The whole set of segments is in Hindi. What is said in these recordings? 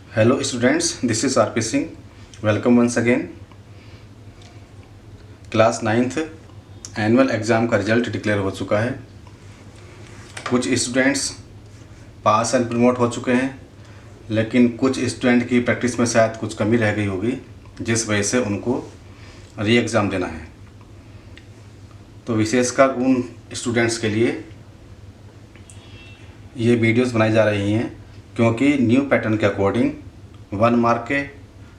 Hello students, this is R P Singh. Welcome once again. Class 9th annual exam का रिजल्ट डिक्लेयर हो चुका है। कुछ स्टूडेंट्स पास एंड प्रमोट हो चुके हैं, लेकिन कुछ स्टूडेंट की प्रैक्टिस में शायद कुछ कमी रह गई होगी, जिस वजह से उनको री एग्ज़ाम देना है। तो विशेषकर उन स्टूडेंट्स के लिए ये वीडियोस बनाई जा रही हैं, क्योंकि न्यू पैटर्न के अकॉर्डिंग 1 मार्क के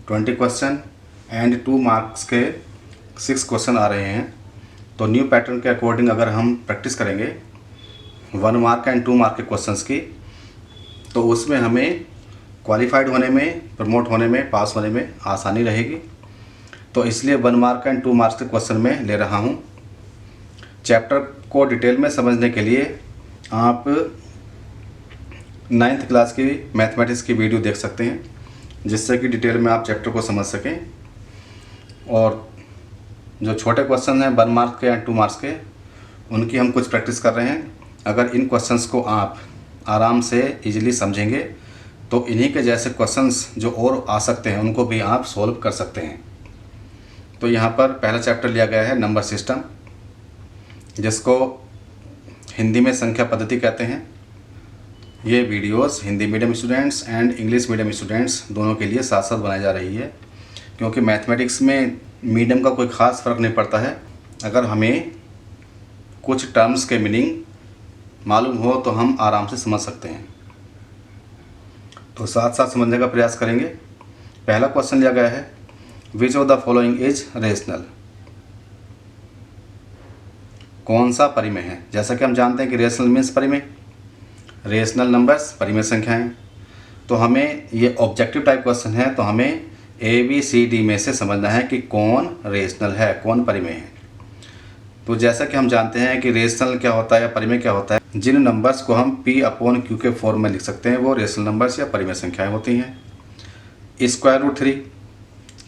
20 क्वेश्चन एंड 2 मार्क्स के 6 क्वेश्चन आ रहे हैं। तो न्यू पैटर्न के अकॉर्डिंग अगर हम प्रैक्टिस करेंगे 1 मार्क एंड 2 मार्क के क्वेश्चंस की, तो उसमें हमें क्वालिफाइड होने में, प्रमोट होने में, पास होने में आसानी रहेगी। तो इसलिए 1 मार्क एंड 2 मार्क्स के क्वेश्चन में ले रहा हूँ। चैप्टर को डिटेल में समझने के लिए आप 9th क्लास की मैथमेटिक्स की वीडियो देख सकते हैं, जिससे कि डिटेल में आप चैप्टर को समझ सकें। और जो छोटे क्वेश्चन हैं 1 मार्क के या 2 मार्क्स के, उनकी हम कुछ प्रैक्टिस कर रहे हैं। अगर इन क्वेश्चंस को आप आराम से इजीली समझेंगे तो इन्हीं के जैसे क्वेश्चंस जो और आ सकते हैं उनको भी आप सॉल्व कर सकते हैं। तो यहाँ पर पहला चैप्टर लिया गया है नंबर सिस्टम, जिसको हिंदी में संख्या पद्धति कहते हैं। ये videos Hindi medium students and English medium students दोनों के लिए साथ साथ बनाई जा रही है, क्योंकि मैथमेटिक्स में मीडियम का कोई ख़ास फ़र्क नहीं पड़ता है। अगर हमें कुछ टर्म्स के मीनिंग मालूम हो तो हम आराम से समझ सकते हैं। तो साथ साथ समझने का प्रयास करेंगे। पहला क्वेश्चन लिया गया है, which of the following is rational. कौन सा परिमेय है। जैसा कि हम जानते हैं कि रेशनल मीन्स परिमेय, रेशनल नंबर्स परिमेय संख्याएं। तो हमें ये ऑब्जेक्टिव टाइप क्वेश्चन है, तो हमें ABCD में से समझना है कि कौन रेशनल है, कौन परिमेय है। तो जैसा कि हम जानते हैं कि रेशनल क्या होता है या परिमेय क्या होता है, जिन नंबर्स को हम P/Q के फॉर्म में लिख सकते हैं वो रेशनल नंबर्स या परिमेय संख्याएं होती हैं। स्क्वायर रूट 3,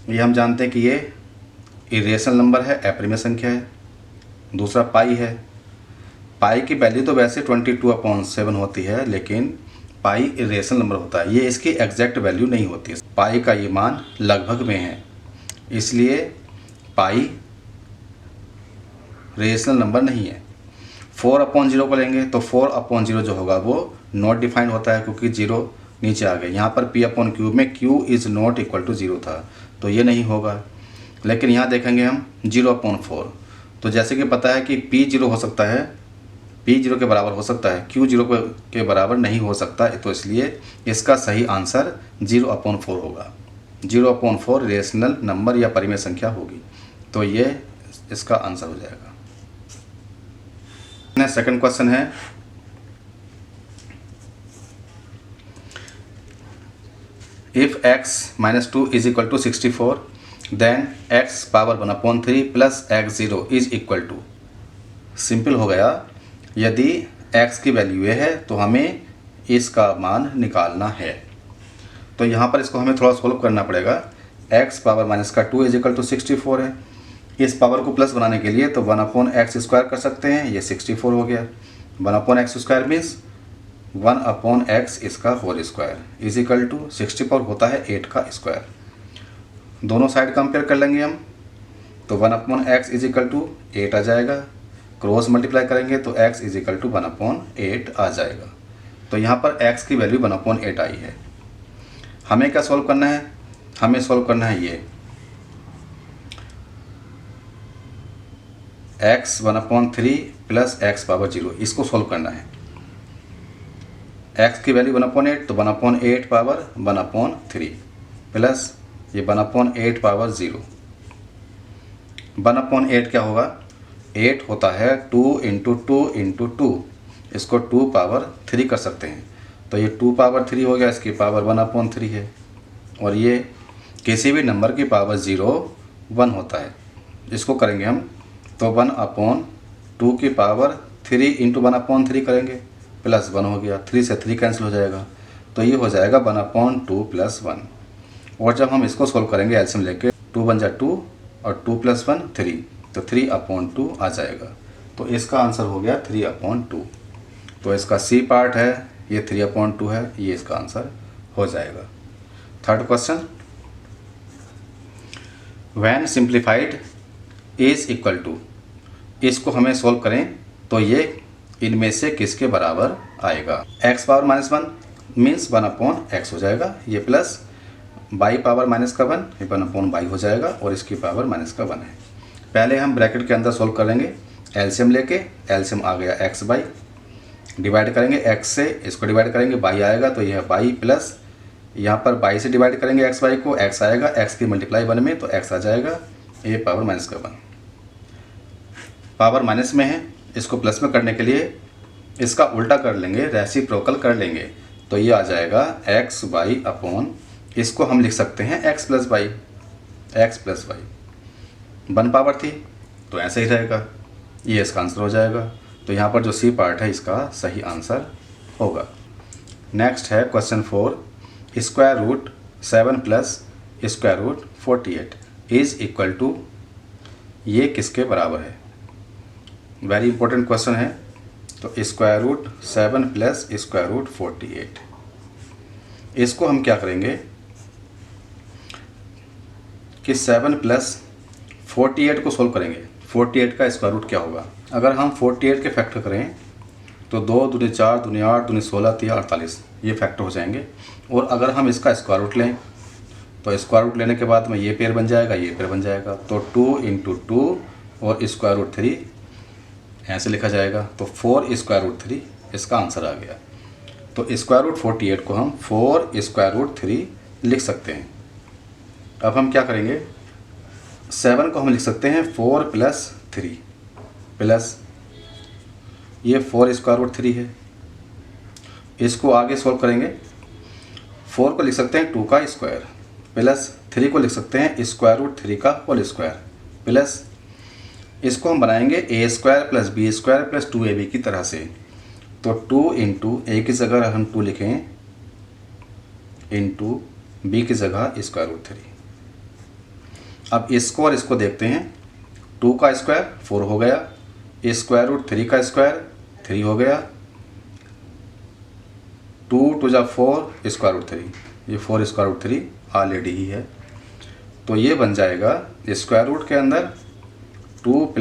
ये हम जानते हैं कि ये इरेशनल नंबर है, अपरिमेय संख्या है। दूसरा पाई है। पाई की वैल्यू तो वैसे 22/7 होती है, लेकिन पाई इरेशनल नंबर होता है, ये इसकी एग्जैक्ट वैल्यू नहीं होती है। पाई का ये मान लगभग में है, इसलिए पाई रेशनल नंबर नहीं है। 4/0 को लेंगे तो 4/0 जो होगा वो नॉट डिफाइंड होता है, क्योंकि 0 नीचे आ गए। यहाँ पर P/Q में Q is not equal to 0 था, तो ये नहीं होगा। लेकिन यहाँ देखेंगे हम 0/4, तो जैसे कि पता है कि P 0 हो सकता है, P 0 के बराबर हो सकता है, Q 0 के बराबर नहीं हो सकता, तो इसलिए इसका सही आंसर 0/4 होगा। 0/4 रेशनल नंबर या परिमेय संख्या होगी, तो ये इसका आंसर हो जाएगा। सेकंड क्वेश्चन है, if x - 2 is equal to 64 then x power 1/3 plus x0 is equal to. Simple हो गया। यदि x की वैल्यू ये है तो हमें इसका मान निकालना है। तो यहाँ पर इसको हमें थोड़ा सोल्व करना पड़ेगा। x power -2 is equal to 64 है। इस पावर को प्लस बनाने के लिए तो 1/x² कर सकते हैं, ये 64 हो गया। 1/x² मीन्स 1/x इसका whole square is equal to 64 होता है 8 का स्क्वायर। दोनों साइड कंपेयर कर लेंगे हम, तो 1/x इज इक्वल टू 8 आ जाएगा। क्रॉस मल्टीप्लाई करेंगे तो x इज इक्वल टू 1/8 आ जाएगा। तो यहाँ पर x की वैल्यू 1/8 आई है। हमें क्या सॉल्व करना है, हमें सॉल्व करना है ये x 1/3 प्लस x पावर 0, इसको सॉल्व करना है। x की वैल्यू 1/8, तो 1/8 पावर 1/3 प्लस ये 1/8 पावर 0। 1/8 क्या होगा, 8 होता है 2 × 2 × 2, इसको 2 पावर 3 कर सकते हैं। तो ये 2 पावर 3 हो गया, इसकी पावर 1/3 है। और ये किसी भी नंबर की पावर 0 1 होता है। इसको करेंगे हम तो 1/2 की पावर 3 × 1/3 करेंगे, प्लस 1 हो गया। 3 से 3 कैंसिल हो जाएगा, तो ये हो जाएगा 1/2 प्लस 1। और जब हम इसको सोल्व करेंगे एलसीएम लेके, 2 × 2 और 2 + 1 3, तो 3/2 आ जाएगा। तो इसका आंसर हो गया 3/2। तो इसका सी पार्ट है, ये 3/2 है, ये इसका आंसर हो जाएगा। Third question, when simplified is equal to, इसको हमें सोल्व करें तो ये इनमें से किसके बराबर आएगा। x पावर -1 मीन्स 1/x हो जाएगा, ये प्लस y पावर -1 ये 1/y हो जाएगा और इसकी पावर -1 है। पहले हम ब्रैकेट के अंदर सोल्व करेंगे, एलसीएम लेके, एलसीएम आ गया x/, डिवाइड करेंगे x से, इसको डिवाइड करेंगे y आएगा तो यह y प्लस यहाँ पर y से डिवाइड करेंगे x/y को, x आएगा, x की मल्टीप्लाई 1 में तो x आ जाएगा, ये पावर -1 पावर माइनस में है, इसको प्लस में करने के लिए इसका उल्टा कर लेंगे, रेसिप्रोकल कर लेंगे तो ये आ जाएगा x/y अपॉन, इसको हम लिख सकते हैं x + y, x + y 1 power थी तो ऐसे ही रहेगा, ये इसका आंसर हो जाएगा। तो यहाँ पर जो सी पार्ट है इसका सही आंसर होगा। नेक्स्ट है क्वेश्चन 4, √7 + √48 इज इक्वल टू, ये किसके बराबर है। वेरी इंपॉर्टेंट क्वेश्चन है। तो √7 + √48, इसको हम क्या करेंगे कि 7 + 48 को सोल्व करेंगे। 48 का स्क्वायर रूट क्या होगा, अगर हम 48 के फैक्टर करें तो 2 दूनी 4 दूनी 8 दूनी 16 3 48, ये फैक्टर हो जाएंगे। और अगर हम इसका स्क्वायर रूट लें तो स्क्वायर रूट लेने के बाद में ये पेयर बन जाएगा, ये पेयर बन जाएगा, तो 2 × 2 और √3 ऐसे लिखा जाएगा, तो 4 √3 इसका आंसर आ गया। तो √48 को हम 4 √3 लिख सकते हैं। अब हम क्या करेंगे, 7 को हम लिख सकते हैं 4 + 3 प्लस ये 4 √3 है, इसको आगे सोल्व करेंगे। 4 को लिख सकते हैं 2 का स्क्वायर प्लस 3 को लिख सकते हैं √3 का होल स्क्वायर प्लस, इसको हम बनाएंगे a² + b² + 2ab की तरह से। तो 2 × a की जगह हम 2 लिखें, इंटू b की जगह √3। अब इसको और इसको देखते हैं, 2 का स्क्वायर 4 हो गया, √3 का स्क्वायर 3 हो गया, 2 × 4 √3, ये 4 √3 ऑलरेडी ही है, तो ये बन जाएगा स्क्वायर रूट के अंदर 2 +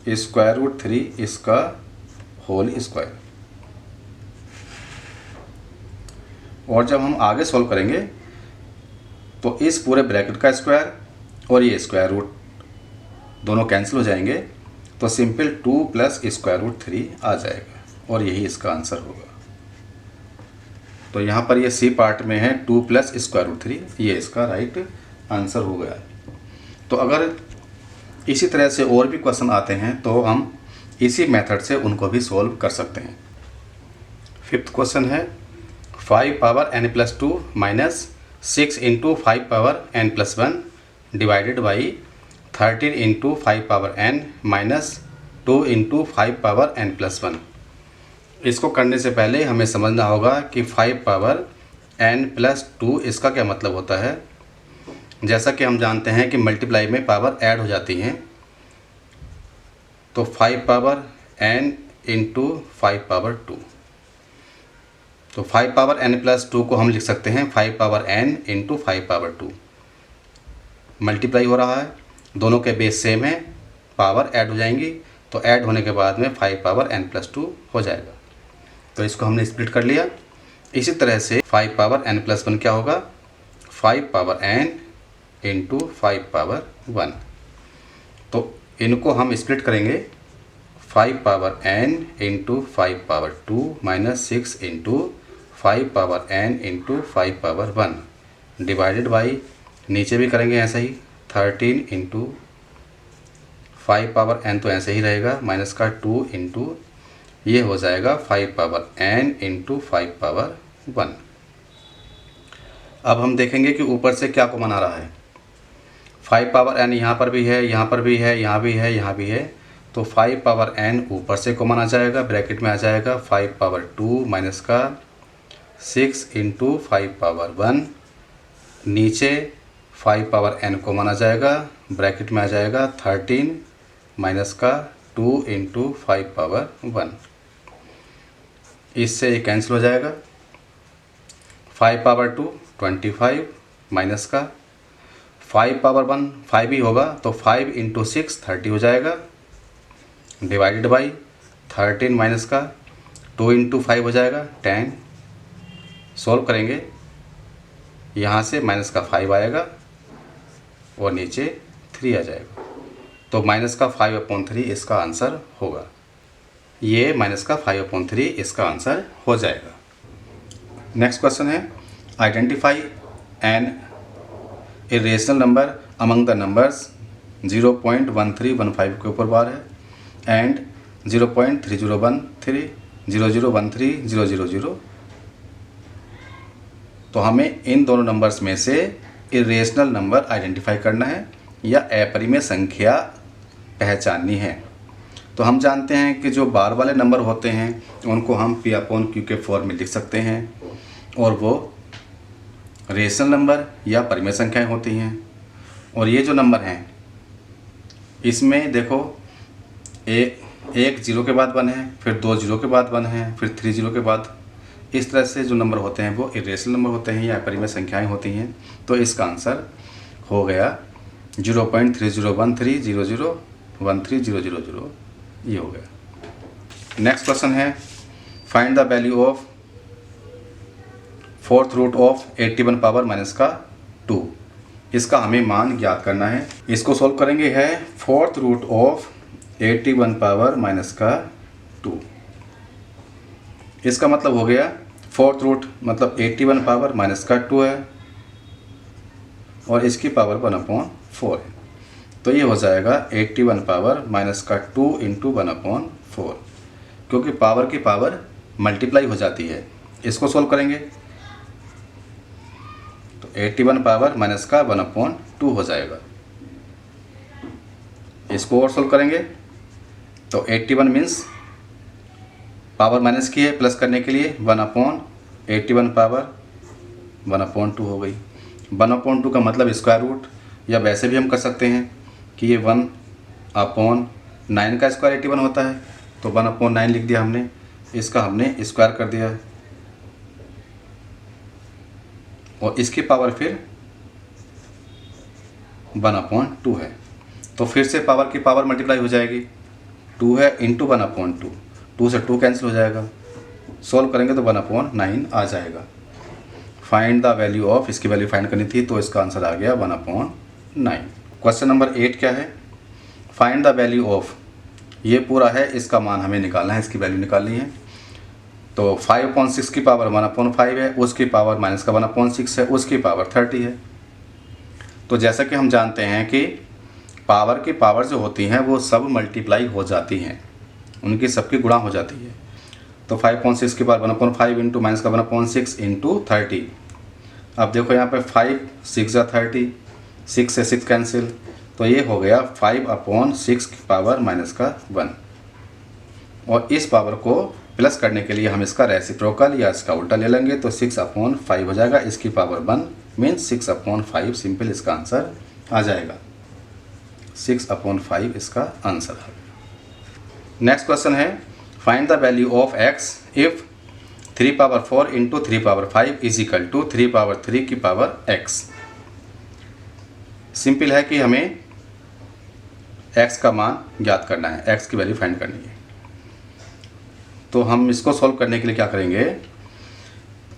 √3 इसका होल स्क्वायर। और जब हम आगे सॉल्व करेंगे तो इस पूरे ब्रैकेट का स्क्वायर और ये स्क्वायर रूट दोनों कैंसिल हो जाएंगे, तो सिंपल 2 + √3 आ जाएगा और यही इसका आंसर होगा। तो यहाँ पर ये सी पार्ट में है 2 + √3, ये इसका राइट आंसर हो गया। तो अगर इसी तरह से और भी क्वेश्चन आते हैं तो हम इसी मेथड से उनको भी सॉल्व कर सकते हैं। 5th क्वेश्चन है 5 power n + 2 - 6 × 5 power n + 1 divided by 13 × 5 power n - 2 × 5 power n + 1। इसको करने से पहले हमें समझना होगा कि 5 पावर n + 2 इसका क्या मतलब होता है। जैसा कि हम जानते हैं कि मल्टीप्लाई में पावर ऐड हो जाती हैं, तो 5 पावर n × 5 पावर 2, तो 5 पावर n + 2 को हम लिख सकते हैं 5 पावर n × 5 पावर 2। मल्टीप्लाई हो रहा है, दोनों के बेस सेम है, पावर ऐड हो जाएंगी, तो ऐड होने के बाद में 5 पावर n + 2 हो जाएगा। तो इसको हमने स्प्लिट कर लिया। इसी तरह से 5 पावर n + 1 क्या होगा, 5 पावर n × 5 पावर 1। तो इनको हम स्प्लिट करेंगे, 5 power n × 5 power 2 - 6 × 5 power n × 5 power 1 divided by, नीचे भी करेंगे ऐसा ही, 13 × 5 पावर n तो ऐसे ही रहेगा, माइनस का 2 × ये हो जाएगा 5 पावर n × 5 पावर 1। अब हम देखेंगे कि ऊपर से क्या कॉमन आ रहा है। 5 पावर n यहाँ पर भी है, यहाँ पर भी है, यहाँ भी है, यहाँ भी है, तो 5 पावर n ऊपर से कॉमन आ जाएगा, ब्रैकेट में आ जाएगा 5 पावर 2 माइनस का 6 × 5 पावर 1, नीचे 5 पावर n कॉमन आ जाएगा, ब्रैकेट में आ जाएगा 13 माइनस का 2 × 5 पावर 1, इससे ये कैंसिल हो जाएगा। 5 पावर 2 25, माइनस का 5 पावर 1 5 ही होगा, तो 5 इंटू 6 30 हो जाएगा, डिवाइडेड बाई 13 माइनस का 2 इंटू 5 हो जाएगा 10। सॉल्व करेंगे, यहाँ से माइनस का 5 आएगा और नीचे 3 आ जाएगा, तो माइनस का 5/3 इसका आंसर होगा। ये माइनस का 5/3 इसका आंसर हो जाएगा। नेक्स्ट क्वेश्चन है, identify an irrational number among the numbers 0.1315 के ऊपर बार है एंड 0.3013 0013 000। तो हमें इन दोनों नंबर्स में से इरेशनल नंबर आइडेंटिफाई करना है या अपरिमेय संख्या पहचाननी है। तो हम जानते हैं कि जो बार वाले नंबर होते हैं उनको हम P/Q के फॉर्म में लिख सकते हैं और वो रेशनल नंबर या परिमेय संख्याएं होती हैं। और ये जो नंबर हैं इसमें देखो एक 0 के बाद 1 है, फिर 2 0 के बाद 1 है, फिर 3 0 के बाद, इस तरह से जो नंबर होते हैं वो इरेशनल नंबर होते हैं या परिमेय संख्याएं होती हैं। तो इसका आंसर हो गया 0.3013 0013 000, ये हो गया। नेक्स्ट क्वेश्चन है, find the value of 4th root of 81 power minus का 2। इसका हमें मान ज्ञात करना है। इसको सोल्व करेंगे, है 4th root of 81 power minus का 2। इसका मतलब हो गया 4th रूट मतलब 81 पावर माइनस का 2 है और इसकी पावर 1/4 है। तो ये हो जाएगा 81 पावर माइनस का 2 इंटू 1/4, क्योंकि पावर की पावर मल्टीप्लाई हो जाती है। इसको सोल्व करेंगे तो 81 पावर माइनस का 1/2 हो जाएगा। इसको और सोल्व करेंगे तो 81 मीन्स पावर माइनस की है, प्लस करने के लिए 1/81 पावर 1/2 हो गई। 1/2 का मतलब स्क्वायर रूट, या वैसे भी हम कर सकते हैं कि ये 1/9 का स्क्वायर 81 होता है, तो 1/9 लिख दिया हमने, इसका हमने स्क्वायर कर दिया और इसकी पावर फिर 1/2 है। तो फिर से पावर की पावर मल्टीप्लाई हो जाएगी, 2 है इंटू 1/2, 2 से 2 कैंसिल हो जाएगा। सॉल्व करेंगे तो 1/9 आ जाएगा। फाइंड द वैल्यू ऑफ, इसकी वैल्यू फाइंड करनी थी तो इसका आंसर आ गया 1/9। क्वेश्चन नंबर 8 क्या है, फाइंड द वैल्यू ऑफ, ये पूरा है, इसका मान हमें निकालना है, इसकी वैल्यू निकालनी है। तो 5/6 की पावर 1/5 है, उसकी पावर माइनस का 1/6 है, उसकी पावर 30 है। तो जैसा कि हम जानते हैं कि पावर की पावर जो होती हैं वो सब मल्टीप्लाई हो जाती हैं, उनकी सबकी गुणा हो जाती है। तो 5/6 की पावर 1/5 इंटू माइनस का 1/6 इंटू 30। अब देखो यहाँ पे 5 6 जा 30, 6 से 6 कैंसिल, तो ये हो गया 5/6 की पावर माइनस का 1। और इस पावर को प्लस करने के लिए हम इसका रेसिप्रोकल या इसका उल्टा ले लेंगे, तो 6/5 हो जाएगा, इसकी पावर 1 मीन्स 6/5, सिंपल इसका आंसर आ जाएगा। 6/5 इसका आंसर है। नेक्स्ट क्वेश्चन है, find the value of x if 3/4 into 3/5 is equal to 3/3 की पावर x। सिंपल है कि हमें x का मान ज्ञात करना है, x की वैल्यू फाइंड करनी है। तो हम इसको सॉल्व करने के लिए क्या करेंगे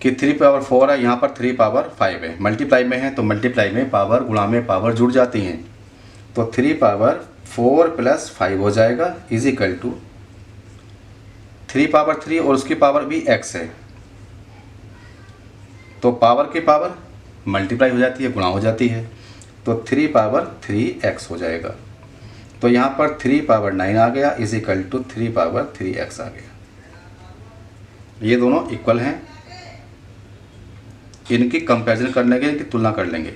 कि 3/4 है, यहाँ पर 3/5 है, मल्टीप्लाई में है तो मल्टीप्लाई में पावर गुणा में पावर जुड़ जाती हैं, तो 3/4 + 5 हो जाएगा इज इक्वल टू 3/3 और उसकी पावर भी x है, तो पावर की पावर मल्टीप्लाई हो जाती है, गुणा हो जाती है, तो 3/3x हो जाएगा। तो यहाँ पर 3/9 आ गया इज इक्वल टू 3/3x आ गया। ये दोनों इक्वल हैं, इनकी कंपैरिजन कर लेंगे, इनकी तुलना कर लेंगे।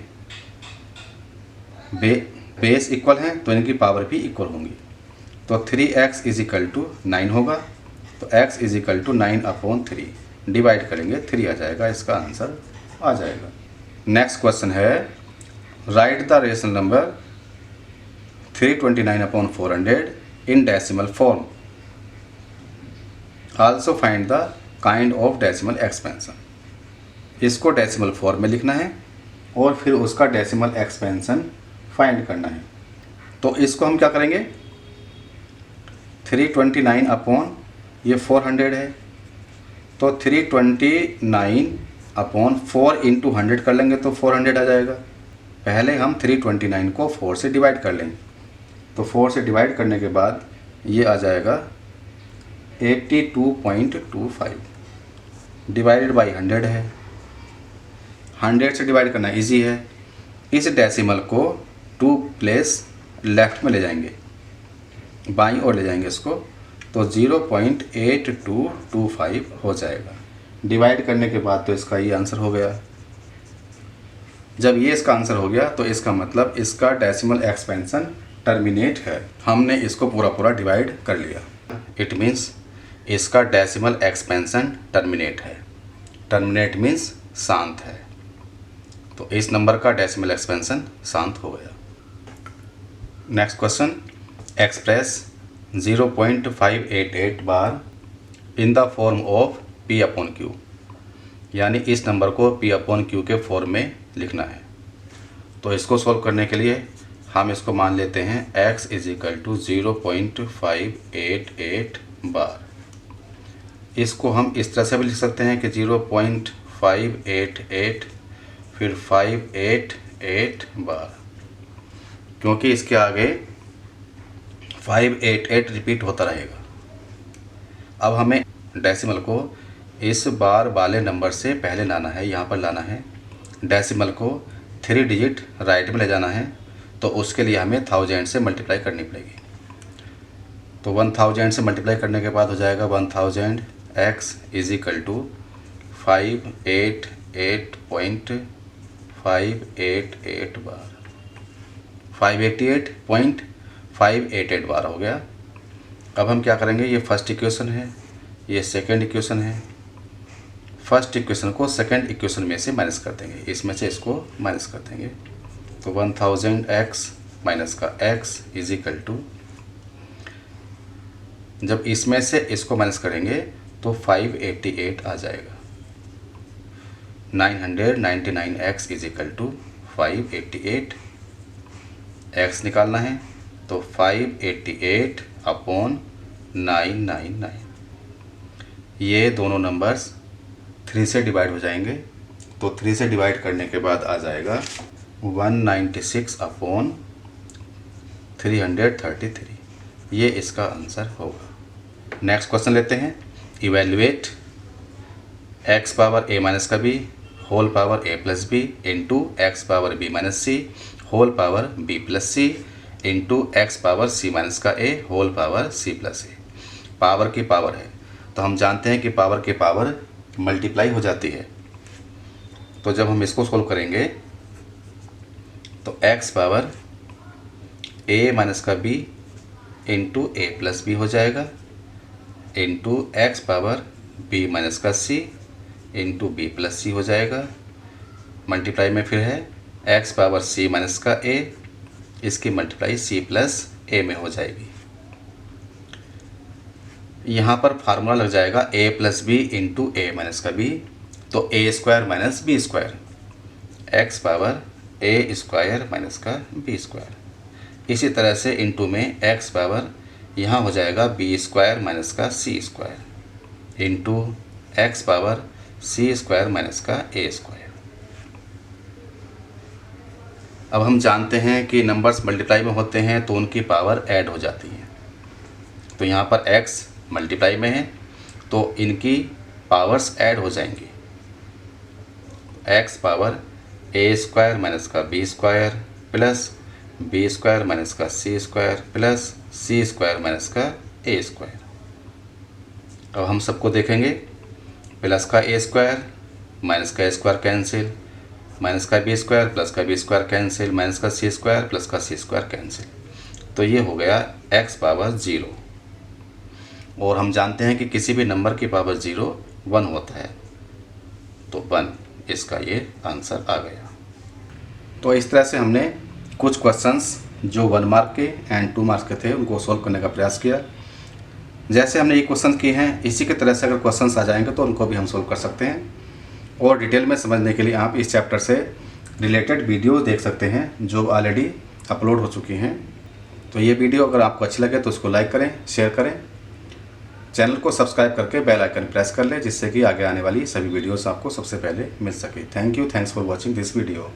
बेस इक्वल हैं तो इनकी पावर भी इक्वल होंगी। तो 3x इज इक्वल टू 9 होगा, तो x is equal to 9/3 divide करेंगे 3 आ जाएगा, इसका आंसर आ जाएगा। नेक्स्ट क्वेश्चन है, write the rational number 329/400 in decimal form, also find the kind of decimal expansion. इसको डेसिमल फॉर्म में लिखना है और फिर उसका डेसिमल एक्सपेंशन फाइंड करना है। तो इसको हम क्या करेंगे, 329 अपॉन ये 400 है, तो 329 अपॉन 4 इंटू 100 कर लेंगे तो 400 आ जाएगा। पहले हम 329 को 4 से डिवाइड कर लेंगे, तो 4 से डिवाइड करने के बाद ये आ जाएगा 82.25 डिवाइडेड बाई 100 है। 100 से डिवाइड करना इजी है। इस डेसिमल को 2 प्लेस लेफ्ट में ले जाएंगे, बाईं ओर ले जाएंगे इसको, तो 0.8225 हो जाएगा। डिवाइड करने के बाद तो इसका ये आंसर हो गया। जब ये इसका आंसर हो गया तो इसका मतलब इसका डेसिमल एक्सपेंशन टर्मिनेट है। हमने इसको पूरा डिवाइड कर लिया। इट मीन्स इसका डेसिमल एक्सपेंशन टर्मिनेट है। टर्मिनेट मीन्स शांत है। तो इस नंबर का डेसिमल एक्सपेंशन शांत हो गया। Next question, express 0.588 bar in the form of P upon Q, यानी इस नंबर को P अपॉन Q के फॉर्म में लिखना है। तो इसको सॉल्व करने के लिए हम इसको मान लेते हैं x इज इक्वल टू 0.588 बार। इसको हम इस तरह से भी लिख सकते हैं कि 0.588 फिर 588 बार, क्योंकि इसके आगे 588 रिपीट होता रहेगा। अब हमें डेसिमल को इस बार वाले नंबर से पहले लाना है, यहाँ पर लाना है। डेसिमल को 3 डिजिट राइट में ले जाना है, तो उसके लिए हमें 1000 से मल्टीप्लाई करनी पड़ेगी। तो 1000 से मल्टीप्लाई करने के बाद हो जाएगा 1000 x इज इक्वल टू 588.588 बार। 588.588 बार हो गया। अब हम क्या करेंगे, ये फर्स्ट इक्वेशन है, ये सेकंड इक्वेशन है। फर्स्ट इक्वेशन को सेकंड इक्वेशन में से माइनस कर देंगे, इसमें से इसको माइनस कर देंगे। तो 1000x माइनस का x इज इक्वल टू, जब इसमें से इसको माइनस करेंगे तो 588 आ जाएगा। 999x is equal to 588, x निकालना है तो 588 अपॉन 999, ये दोनों नंबर्स 3 से डिवाइड हो जाएंगे। तो 3 से डिवाइड करने के बाद आ जाएगा 196 अपॉन 333, ये इसका आंसर होगा। नेक्स्ट क्वेश्चन लेते हैं, evaluate x power a minus का b whole power a plus b into x power b minus c whole power b plus c into x power c minus का a whole power c plus a। Power की पावर है तो हम जानते हैं कि पावर की पावर मल्टीप्लाई हो जाती है। तो जब हम इसको सोल्व करेंगे तो x पावर a माइनस का b into a plus b हो जाएगा into x power b minus का c into b plus c हो जाएगा। मल्टीप्लाई में फिर है x पावर c माइनस का a, इसकी मल्टीप्लाई c प्लस a में हो जाएगी। यहाँ पर फार्मूला लग जाएगा a plus b into a minus का b, तो a square minus b square, x power a square minus का b स्क्वायर। इसी तरह से इंटू में x पावर यहाँ हो जाएगा b स्क्वायर माइनस का c square into x power c square minus का a स्क्वायर। अब हम जानते हैं कि नंबर्स मल्टीप्लाई में होते हैं तो उनकी पावर ऐड हो जाती है। तो यहाँ पर x मल्टीप्लाई में है तो इनकी पावर्स ऐड हो जाएंगी। x power a square minus का b square plus b square minus का c square plus c square minus का a स्क्वायर। अब हम सबको देखेंगे, प्लस का a स्क्वायर माइनस का a स्क्वायर कैंसिल, माइनस का b स्क्वायर प्लस का b स्क्वायर कैंसिल, माइनस का c स्क्वायर प्लस का c स्क्वायर कैंसिल। तो ये हो गया x पावर 0। और हम जानते हैं कि किसी भी नंबर की पावर 0 1 होता है, तो 1 इसका ये आंसर आ गया। तो इस तरह से हमने कुछ क्वेश्चंस जो 1 मार्क के एंड 2 मार्क्स के थे उनको सॉल्व करने का प्रयास किया। जैसे हमने ये क्वेश्चन किए हैं इसी की तरह से अगर क्वेश्चंस आ जाएंगे तो उनको भी हम सॉल्व कर सकते हैं। और डिटेल में समझने के लिए आप इस चैप्टर से रिलेटेड वीडियो देख सकते हैं जो ऑलरेडी अपलोड हो चुकी हैं। तो ये वीडियो अगर आपको अच्छी लगे तो उसको लाइक करें, शेयर करें, चैनल को सब्सक्राइब करके बेल आइकन प्रेस कर लें, जिससे कि आगे आने वाली सभी वीडियोस आपको सबसे पहले मिल सके। Thank you, thanks for watching this video.